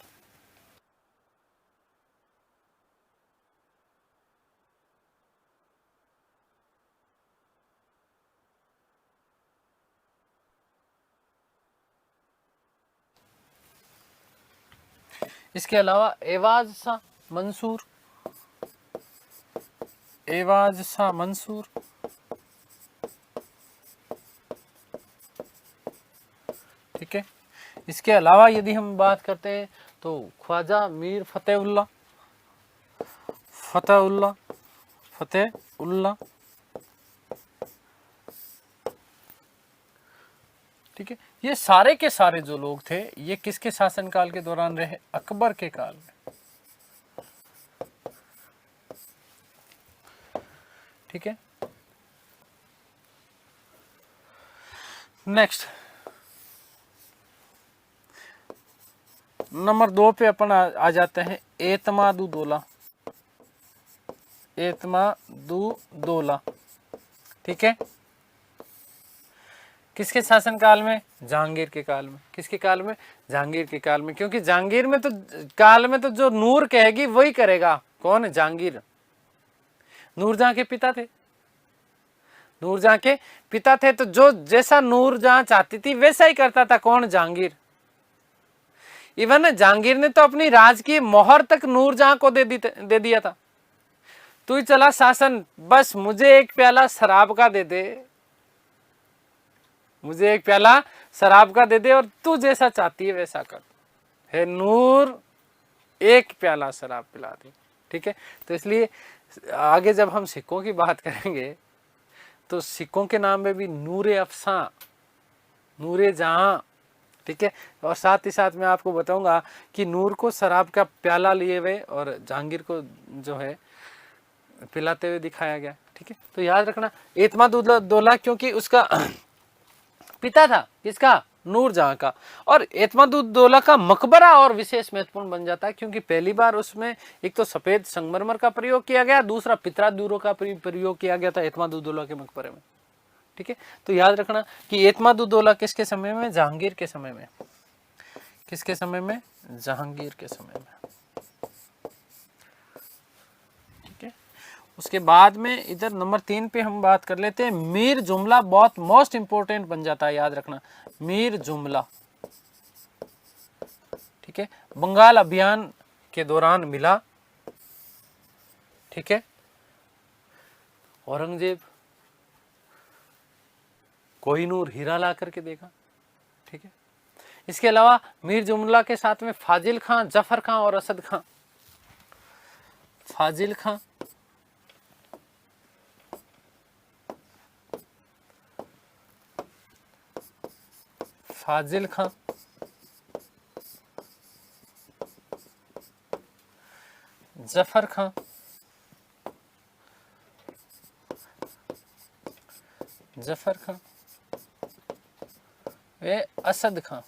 इसके अलावा एवाज शाह मंसूर, एवाज शाह मंसूर, ठीक है। इसके अलावा यदि हम बात करते हैं तो ख्वाजा मीर फतेह उल्ला, ठीक है। ये सारे के सारे जो लोग थे, ये किसके शासनकाल के दौरान रहे? अकबर के काल में, ठीक है। नेक्स्ट, नंबर 2 पे अपन आ जाते हैं एतमादुद्दौला, एतमादुद्दौला, ठीक है। किसके शासनकाल में? जहांगीर के काल में। किसके काल में? जहांगीर के काल में। क्योंकि जहांगीर में तो काल में तो जो नूर कहेगी वही करेगा। कौन है? जहांगीर। नूरजहां के पिता थे, नूरजहां के पिता थे, तो जो जैसा नूरजहां चाहती थी वैसा ही करता था। कौन? जहांगीर। इवन जहांगीर ने तो अपनी राज की मोहर तक नूरजहां को दे दिया था। तू ही चला शासन, बस मुझे एक प्याला शराब का दे दे, मुझे एक प्याला शराब का दे दे और तू जैसा चाहती है वैसा कर। है नूर, एक प्याला शराब पिला दे, ठीक है। तो इसलिए आगे जब हम सिक्कों की बात करेंगे तो सिक्कों के नाम में भी नूरे अफसा, नूरे जहां, ठीक है। और साथ ही साथ मैं आपको बताऊंगा कि नूर को शराब का प्याला लिए हुए और जहांगीर को जो है पिलाते हुए दिखाया गया, ठीक है। तो याद रखना एतमादुद्दौला, क्योंकि उसका पिता था किसका? नूरजहां का। और एतमादुद्दौला का मकबरा और विशेष महत्वपूर्ण बन जाता है क्योंकि पहली बार उसमें एक तो सफेद संगमरमर का प्रयोग किया गया, दूसरा पितरादूरों का प्रयोग किया गया था एतमादुद्दौला के मकबरे में। ठीक है, तो याद रखना कि एतमादुद्दौला किसके समय में? जहांगीर के समय में। किसके समय में? जहांगीर के समय में। ठीक है, उसके बाद में इधर नंबर 3 पे हम बात कर लेते हैं। मीर जुमला बहुत मोस्ट इंपोर्टेंट बन जाता है, याद रखना, मीर जुमला। ठीक है, बंगाल अभियान के दौरान मिला। ठीक है, औरंगजेब कोहिनूर हीरा ला करके देखा। ठीक है, इसके अलावा मीर जुमला के साथ में फाजिल खां, जफर खां और असद खां। फाजिल खां, फाजिल खां, जफर खां, जफर खां, वे असद खां,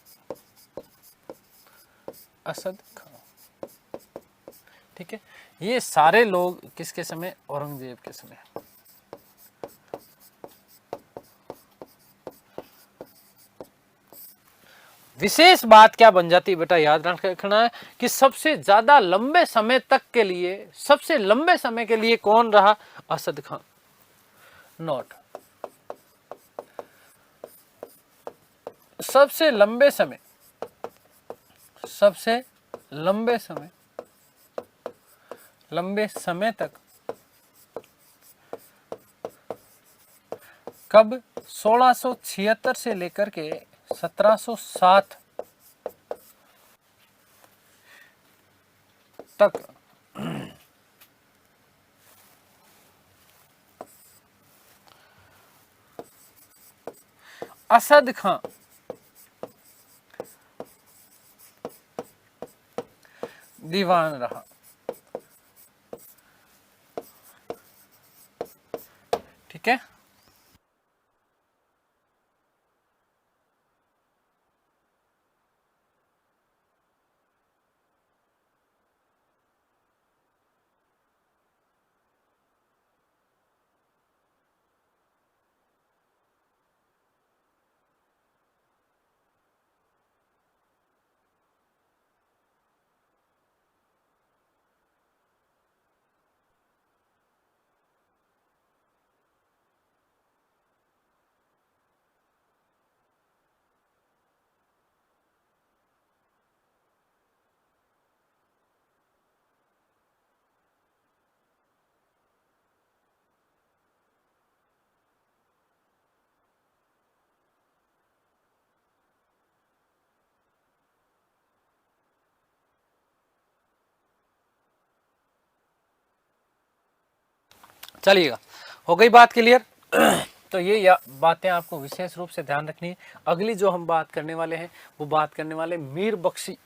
असद खां। ठीक है, ये सारे लोग किसके समय? औरंगजेब के समय। विशेष बात क्या बन जाती बेटा, याद रखना है कि सबसे ज्यादा लंबे समय तक के लिए, सबसे लंबे समय के लिए कौन रहा? असद खां। नोट, सबसे लंबे समय, सबसे लंबे समय, लंबे समय तक कब? 1676 से लेकर के 1707 तक असद खां दीवान रहा। ठीक है, चलिएगा, हो गई बात क्लियर? तो ये बातें आपको विशेष रूप से ध्यान रखनी है। अगली जो हम बात करने वाले हैं वो बात करने वाले मीर बख्शी।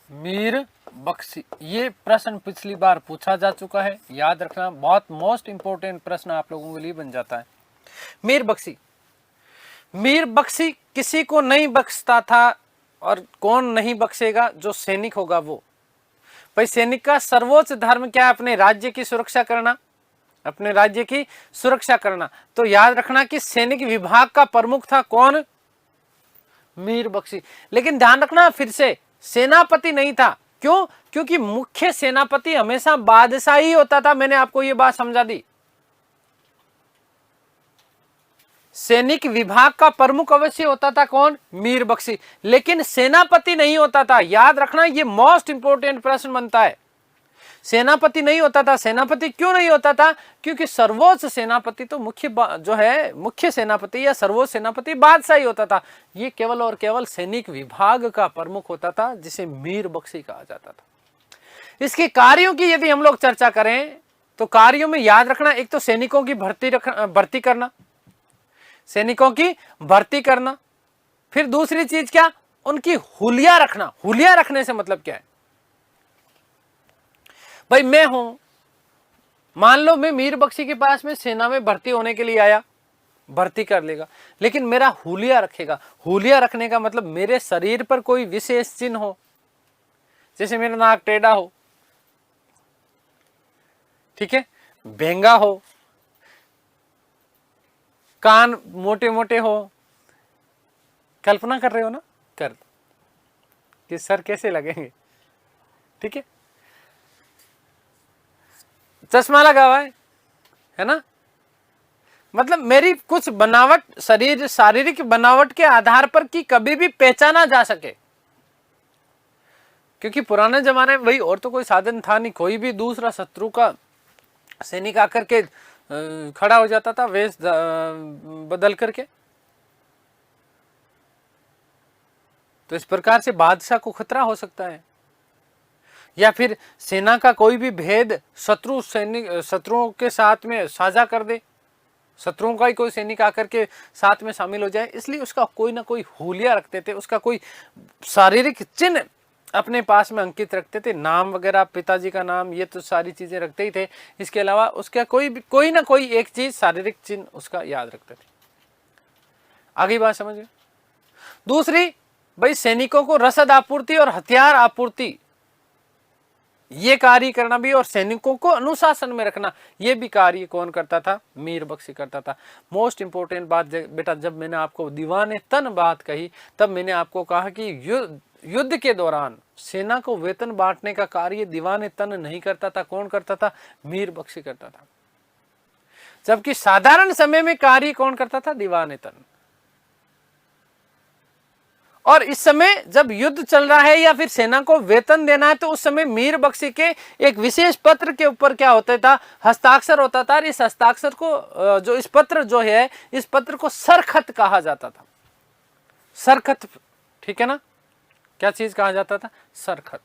मीर बख्शी, ये प्रश्न पिछली बार पूछा जा चुका है, याद रखना, बहुत मोस्ट इंपोर्टेंट प्रश्न आप लोगों के लिए बन जाता है। मीर बख्शी, मीर बख्शी किसी को नहीं बख्शता था, और कौन नहीं बख्शेगा? जो सैनिक होगा वो। भाई सैनिक का सर्वोच्च धर्म क्या है? अपने राज्य की सुरक्षा करना, अपने राज्य की सुरक्षा करना। तो याद रखना कि सैनिक विभाग का प्रमुख था कौन? मीर बख्शी। लेकिन ध्यान रखना फिर से, सेनापति नहीं था। क्यों? क्योंकि मुख्य सेनापति हमेशा बादशाह ही होता था। मैंने आपको ये बात समझा दी। सैनिक विभाग का प्रमुख अवश्य होता था कौन? मीर बख्शी, लेकिन सेनापति नहीं होता था। याद रखना, ये मोस्ट इंपोर्टेंट प्रश्न बनता है। सेनापति नहीं होता था। सेनापति क्यों नहीं होता था? क्योंकि सर्वोच्च सेनापति तो मुख्य जो है, मुख्य सेनापति या सर्वोच्च सेनापति बादशाह ही होता था। ये केवल और केवल सैनिक विभाग का प्रमुख होता था, जिसे मीर बख्शी कहा जाता था। इसके कार्यों की यदि हम लोग चर्चा करें तो कार्यों में याद रखना, एक तो सैनिकों की भर्ती करना, सैनिकों की भर्ती करना। फिर दूसरी चीज क्या? उनकी हुलिया रखना। हुलिया रखने से मतलब क्या है? भाई मैं हूं, मान लो मैं मीर बख्शी के पास में सेना में भर्ती होने के लिए आया, भर्ती कर लेगा, लेकिन मेरा हुलिया रखेगा। हुलिया रखने का मतलब मेरे शरीर पर कोई विशेष चिन्ह हो, जैसे मेरा नाक टेढ़ा हो, ठीक है, बेंगा हो, कान मोटे मोटे हो। कल्पना कर रहे हो ना, कर दो कि सर कैसे लगेंगे, ठीक है। चश्मा लगा हुआ है ना, मतलब मेरी कुछ बनावट, शरीर शारीरिक बनावट के आधार पर कि कभी भी पहचाना जा सके, क्योंकि पुराने जमाने में भाई और तो कोई साधन था नहीं, कोई भी दूसरा शत्रु का सैनिक आकर के खड़ा हो जाता था वेश बदल करके। तो इस प्रकार से बादशाह को खतरा हो सकता है, या फिर सेना का कोई भी भेद शत्रुओं के साथ में साझा कर दे, शत्रुओं का ही कोई सैनिक आकर के साथ में शामिल हो जाए, इसलिए उसका कोई ना कोई हुलिया रखते थे, उसका कोई शारीरिक चिन्ह अपने पास में अंकित रखते थे। नाम वगैरह, पिताजी का नाम, ये तो सारी चीजें रखते ही थे, इसके अलावा उसका कोई ना कोई एक चीज, शारीरिक चिन्ह उसका याद रखते थे। आगे बात समझिए। दूसरी, भाई सैनिकों को रसद आपूर्ति और हथियार आपूर्ति, ये कार्य करना भी, और सैनिकों को अनुशासन में रखना, ये भी कार्य कौन करता था? मीर बख्शी करता था। मोस्ट इंपोर्टेंट बात बेटा, जब मैंने आपको दीवाने तन बात कही, तब मैंने आपको कहा कि युद्ध के दौरान सेना को वेतन बांटने का कार्य दीवाने तन नहीं करता था। कौन करता था? मीर बख्शी करता था। जबकि साधारण समय में कार्य कौन करता था? दीवाने तन। और इस समय जब युद्ध चल रहा है या फिर सेना को वेतन देना है, तो उस समय मीर बख्शी के एक विशेष पत्र के ऊपर क्या होता था? हस्ताक्षर होता था। और इस हस्ताक्षर को जो इस पत्र जो है, इस पत्र को सरखत कहा जाता था। सरखत, ठीक है ना? क्या चीज कहा जाता था? सरखत।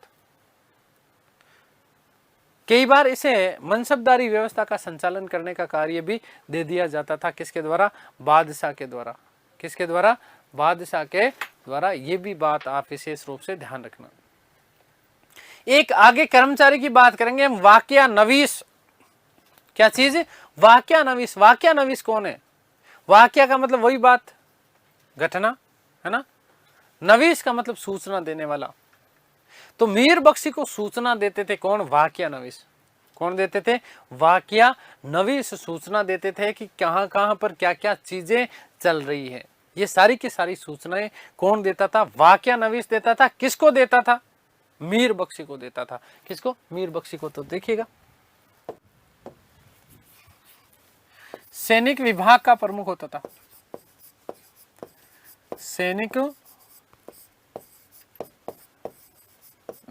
कई बार इसे मनसबदारी व्यवस्था का संचालन करने का कार्य भी दे दिया जाता था। किसके द्वारा? बादशाह के द्वारा। किसके द्वारा? बादशाह के द्वारा। ये भी बात आप विशेष रूप से ध्यान रखना। एक आगे कर्मचारी की बात करेंगे हम, वाक्या नवीस। क्या चीज है? वाक्या नवीस। वाक्या नवीस कौन है? वाक्या का मतलब वही बात, घटना, है ना। नवीस का मतलब सूचना देने वाला। तो मीर बख्शी को सूचना देते थे कौन? वाक्या नवीस। कौन देते थे? वाक्या नवीस सूचना देते थे कि कहां कहां पर क्या क्या चीजें चल रही है। ये सारी की सारी सूचनाएं कौन देता था? वाक्या नवीस देता था। किसको देता था? मीर बख्शी को देता था। किसको? मीर बख्शी को। तो देखिएगा, सैनिक विभाग का प्रमुख होता था। सैनिक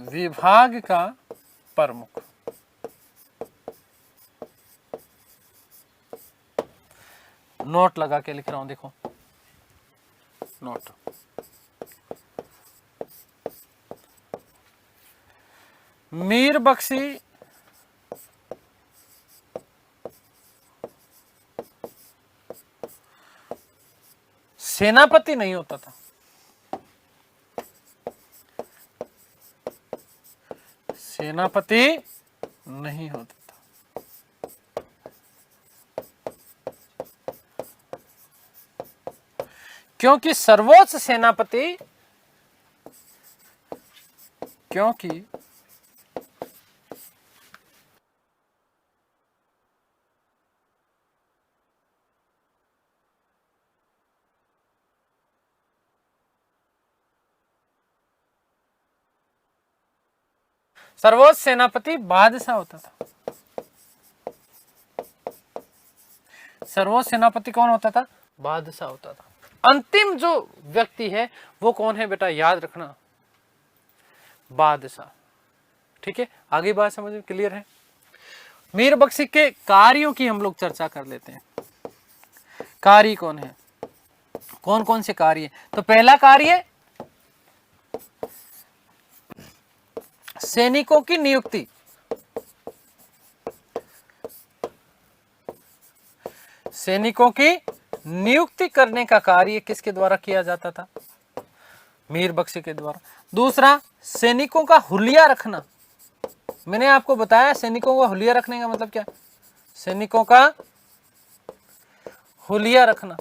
विभाग का प्रमुख। नोट लगा के लिख रहा हूं, देखो नोट। मीर बख्शी सेनापति नहीं होता था। सेनापति नहीं होता था। क्योंकि सर्वोच्च सेनापति, क्योंकि सर्वोच्च सेनापति बादशाह होता था। सर्वोच्च सेनापति कौन होता था? बादशाह होता था। अंतिम जो व्यक्ति है वो कौन है बेटा? याद रखना, बादशाह। ठीक है, आगे बात समझ में क्लियर है। मीर बख्शी के कार्यों की हम लोग चर्चा कर लेते हैं। कार्य कौन है, कौन कौन से कार्य? तो पहला कार्य, सैनिकों की नियुक्ति। सैनिकों की नियुक्ति करने का कार्य किसके द्वारा किया जाता था? मीर बख्शी के द्वारा। दूसरा, सैनिकों का हुलिया रखना। मैंने आपको बताया सैनिकों का हुलिया रखने का मतलब क्या? सैनिकों का हुलिया रखना।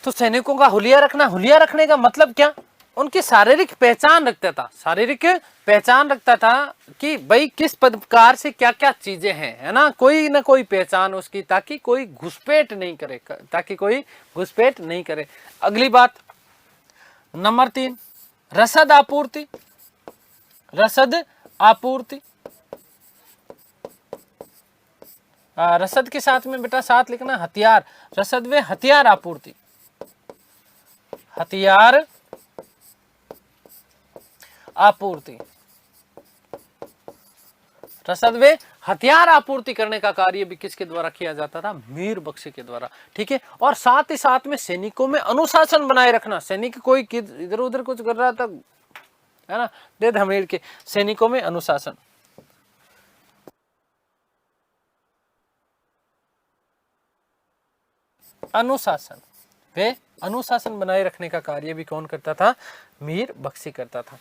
तो सैनिकों का हुलिया रखना, हुलिया रखने का मतलब क्या, उनकी शारीरिक पहचान रखता था, शारीरिक पहचान रखता था कि भाई किस प्रकार से क्या क्या चीजें हैं, है ना, कोई ना कोई पहचान उसकी, ताकि कोई घुसपैठ नहीं करे, ताकि कोई घुसपैठ नहीं करे। अगली बात नंबर 3, रसद आपूर्ति। रसद आपूर्ति, रसद के साथ में बेटा साथ लिखना हथियार, रसद व हथियार आपूर्ति, हथियार आपूर्ति, रसद व हथियार आपूर्ति करने का कार्य भी किसके द्वारा किया जाता था, मीर बख्शी के द्वारा। ठीक है, और साथ ही साथ में सैनिकों में अनुशासन बनाए रखना, सैनिक कोई इधर उधर कुछ कर रहा था, है ना, दे धमेड़ के, सैनिकों में अनुशासन। अनुशासन, वे अनुशासन बनाए रखने का कार्य भी कौन करता था, मीर बख्शी करता था।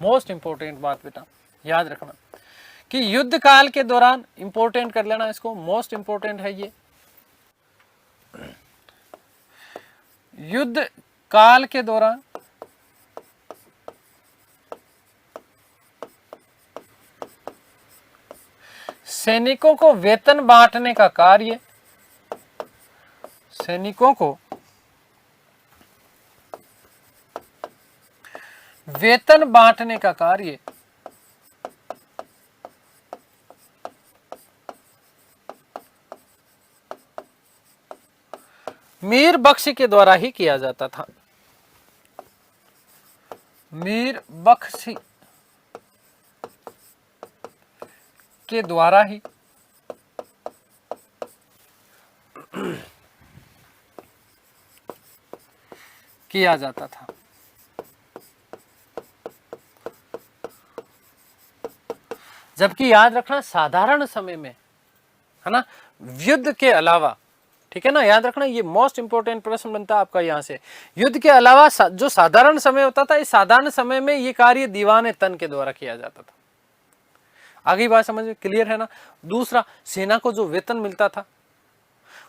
मोस्ट इंपोर्टेंट बात बेटा याद रखना कि युद्ध काल के दौरान, इंपोर्टेंट कर लेना इसको, मोस्ट इंपोर्टेंट है ये, युद्ध काल के दौरान सैनिकों को वेतन बांटने का कार्य, सैनिकों को वेतन बांटने का कार्य मीर बख्शी के द्वारा ही किया जाता था, मीर बख्शी के द्वारा ही किया जाता था। जबकि याद रखना साधारण समय में, है ना, युद्ध के अलावा, ठीक है ना, याद रखना ये मोस्ट इंपोर्टेंट प्रश्न बनता है आपका यहाँ से, युद्ध के अलावा जो साधारण समय होता था, इस साधारण समय में ये कार्य दीवाने तन के द्वारा किया जाता था। आगे बात समझ में क्लियर है ना। दूसरा, सेना को जो वेतन मिलता था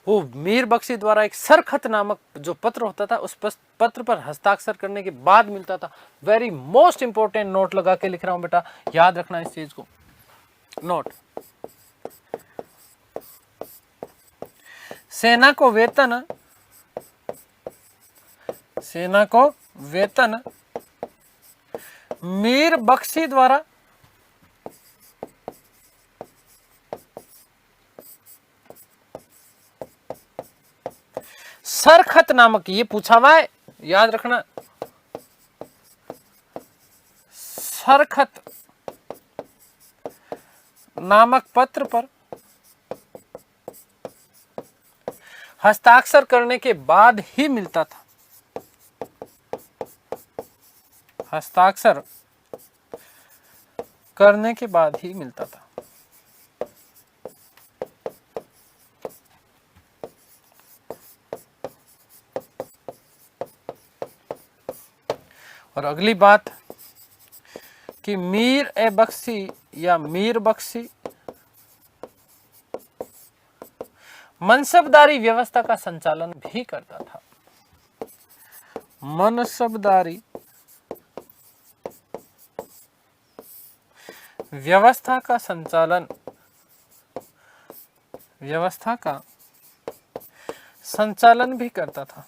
वो मीर बख्शी द्वारा एक सरखत नामक जो पत्र होता था, उस पत्र पर हस्ताक्षर करने के बाद मिलता था। वेरी मोस्ट इंपोर्टेंट नोट लगा के लिख रहा हूं बेटा, याद रखना इस चीज को, नोट। सेना को वेतन, सेना को वेतन मीर बख्शी द्वारा सरखत नामक, ये पूछा हुआ है, याद रखना, सरखत नामक पत्र पर हस्ताक्षर करने के बाद ही मिलता था। हस्ताक्षर करने के बाद ही मिलता था। और अगली बात कि मीर ए बख्शी या मीर बख्शी मनसबदारी व्यवस्था का संचालन भी करता था। मनसबदारी व्यवस्था का संचालन, व्यवस्था का संचालन भी करता था।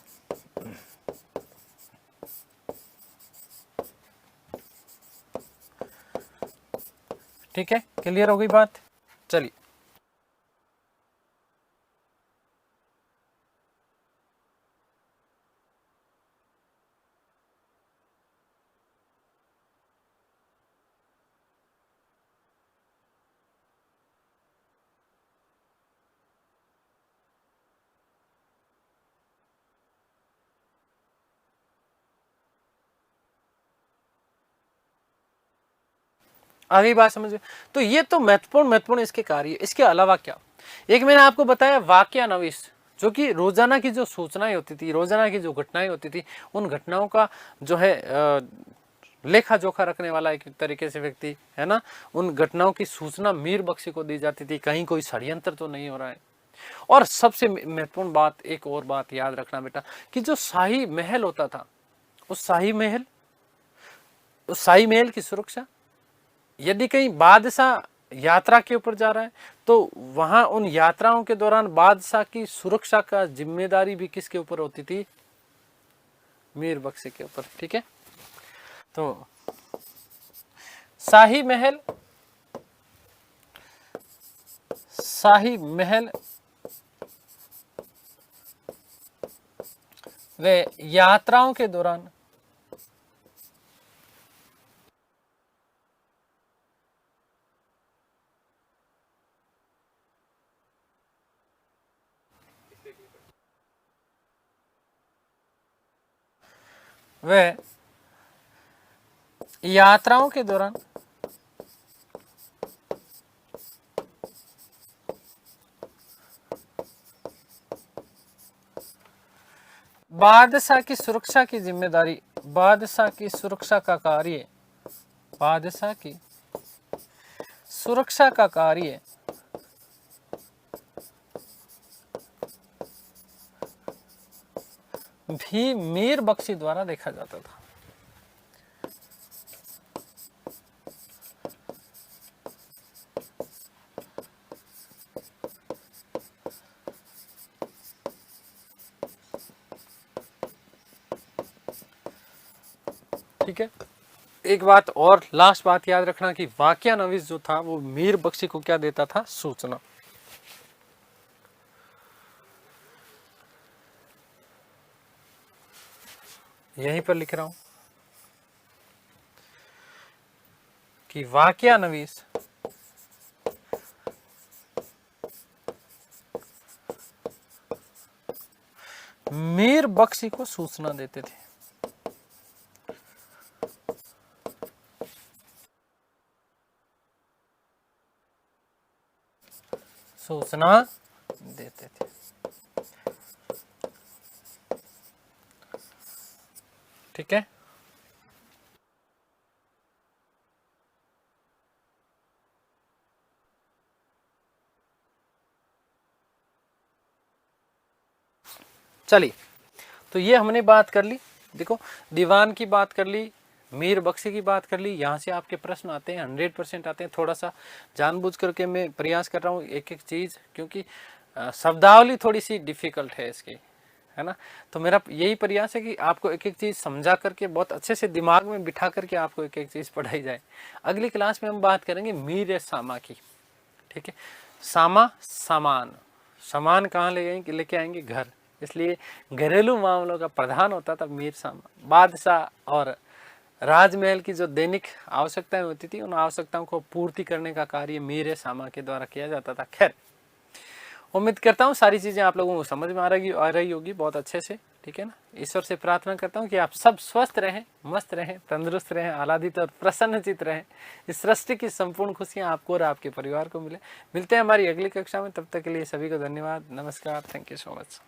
ठीक है, क्लियर हो गई बात। चलिए आगे बात समझ। तो ये तो महत्वपूर्ण इसके कार्य। इसके अलावा क्या, एक मैंने आपको बताया वाक्य नवीस, जो कि रोजाना की जो सूचनाएं होती थी, रोजाना की जो घटनाएं होती थी, उन घटनाओं का जो है लेखा जोखा रखने वाला एक तरीके से व्यक्ति है ना, उन घटनाओं की सूचना मीर बख्शी को दी जाती थी, कहीं कोई षड्यंत्र तो नहीं हो रहा है। और सबसे महत्वपूर्ण बात, एक और बात याद रखना बेटा, कि जो शाही महल होता था, उस शाही महल की सुरक्षा, यदि कहीं बादशाह यात्रा के ऊपर जा रहा है तो वहां उन यात्राओं के दौरान बादशाह की सुरक्षा का जिम्मेदारी भी किसके ऊपर होती थी? मीर बख्शी के ऊपर। ठीक है, तो शाही महल वे यात्राओं के दौरान बादशाह की सुरक्षा की जिम्मेदारी, बादशाह की सुरक्षा का कार्य, बादशाह की सुरक्षा का कार्य भी मीर बख्शी द्वारा देखा जाता था। ठीक है, एक बात और, लास्ट बात याद रखना कि वाकया नवीस जो था वो मीर बख्शी को क्या देता था? सूचना। यहीं पर लिख रहा हूं कि वाकया नवीस मीर बख्शी को सूचना देते थे। सूचना देते थे। ठीक है, चलिए, तो ये हमने बात कर ली। देखो, दीवान की बात कर ली, मीर बख्शी की बात कर ली। यहाँ से आपके प्रश्न आते हैं, 100% आते हैं। थोड़ा सा जानबूझ करके मैं प्रयास कर रहा हूँ एक एक चीज़, क्योंकि शब्दावली थोड़ी सी डिफिकल्ट है इसकी, है ना। तो मेरा यही प्रयास है कि आपको एक एक चीज़ समझा करके बहुत अच्छे से दिमाग में बिठा करके आपको एक एक चीज़ पढ़ाई जाए। अगली क्लास में हम बात करेंगे मीर सामा की। ठीक है, सामा सामान, सामान कहाँ लेके आएंगे? घर। इसलिए घरेलू मामलों का प्रधान होता था मीर सामा। बादशाह और राजमहल की जो दैनिक आवश्यकताएं होती थी, उन आवश्यकताओं को पूर्ति करने का कार्य मीर सामा के द्वारा किया जाता था। खैर, उम्मीद करता हूँ सारी चीज़ें आप लोगों को समझ में आ रही होगी बहुत अच्छे से, ठीक है ना। ईश्वर से प्रार्थना करता हूँ कि आप सब स्वस्थ रहें, मस्त रहें, तंदुरुस्त रहें, आह्लादित और प्रसन्नचित रहें। इस सृष्टि की संपूर्ण खुशियाँ आपको और आपके परिवार को मिले। मिलते हैं हमारी अगली कक्षा में, तब तक के लिए सभी को धन्यवाद, नमस्कार, थैंक यू सो मच।